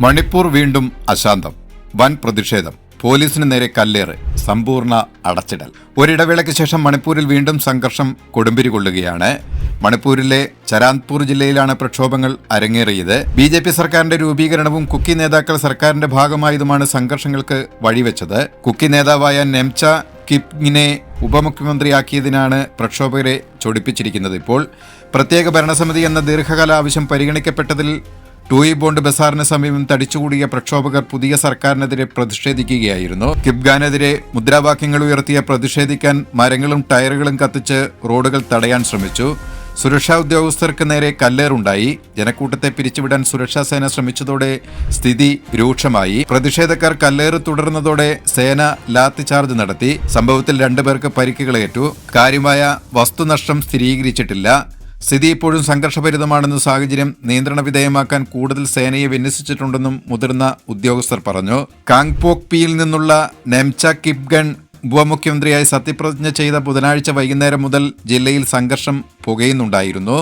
മണിപ്പൂർ വീണ്ടും അശാന്തം. വൻ പ്രതിഷേധം. പോലീസിന് നേരെ കല്ലേറ്. സമ്പൂർണ്ണ അടച്ചിടൽ. ഒരിടവേളയ്ക്ക് ശേഷം മണിപ്പൂരിൽ വീണ്ടും സംഘർഷം കൊടുമ്പിരി കൊള്ളുകയാണ്. മണിപ്പൂരിലെ ചരാൻപൂർ ജില്ലയിലാണ് പ്രക്ഷോഭങ്ങൾ അരങ്ങേറിയത്. BJP സർക്കാരിന്റെ രൂപീകരണവും കുക്കി നേതാക്കൾ സർക്കാരിന്റെ ഭാഗമായതുമാണ് സംഘർഷങ്ങൾക്ക് വഴിവെച്ചത്. കുക്കി നേതാവായ നെംച കിപ്ഗിനെ ഉപമുഖ്യമന്ത്രിയാക്കിയതിനാണ് പ്രക്ഷോഭകരെ ചൊടിപ്പിച്ചിരിക്കുന്നത്. ഇപ്പോൾ പ്രത്യേക ഭരണസമിതി എന്ന ദീർഘകാല ആവശ്യം പരിഗണിക്കപ്പെട്ടതിൽ ടൂയി ബോണ്ട് ബസാറിന് സമീപം തടിച്ചുകൂടിയ പ്രക്ഷോഭകർ പുതിയ സർക്കാരിനെതിരെ പ്രതിഷേധിക്കുകയായിരുന്നു. കിപ്ഗാനെതിരെ മുദ്രാവാക്യങ്ങൾ ഉയർത്തിയ പ്രതിഷേധിക്കാൻ മരങ്ങളും ടയറുകളും കത്തിച്ച് റോഡുകൾ തടയാൻ ശ്രമിച്ചു. സുരക്ഷാ ഉദ്യോഗസ്ഥർക്ക് നേരെ കല്ലേറുണ്ടായി. ജനക്കൂട്ടത്തെ പിരിച്ചുവിടാൻ സുരക്ഷാ സേന ശ്രമിച്ചതോടെ സ്ഥിതി രൂക്ഷമായി. പ്രതിഷേധക്കാർ കല്ലേറ് തുടർന്നതോടെ സേന ലാത്തിചാർജ് നടത്തി. സംഭവത്തിൽ 2 പേർക്ക് പരിക്കുകളേറ്റു. കാര്യമായ വസ്തുനഷ്ടം സ്ഥിരീകരിച്ചിട്ടില്ല. സ്ഥിതി ഇപ്പോഴും സംഘർഷഭരിതമാണെന്ന സാഹചര്യം നിയന്ത്രണ വിധേയമാക്കാൻ കൂടുതൽ സേനയെ വിന്യസിച്ചിട്ടുണ്ടെന്നും മുതിർന്ന ഉദ്യോഗസ്ഥർ പറഞ്ഞു. കാങ്പോക്പിയിൽ നിന്നുള്ള നെംച കിപ്ഗൺ ഉപമുഖ്യമന്ത്രിയായി സത്യപ്രതിജ്ഞ ചെയ്ത ബുധനാഴ്ച വൈകുന്നേരം മുതൽ ജില്ലയിൽ സംഘർഷം പുകയുന്നുണ്ടായിരുന്നു.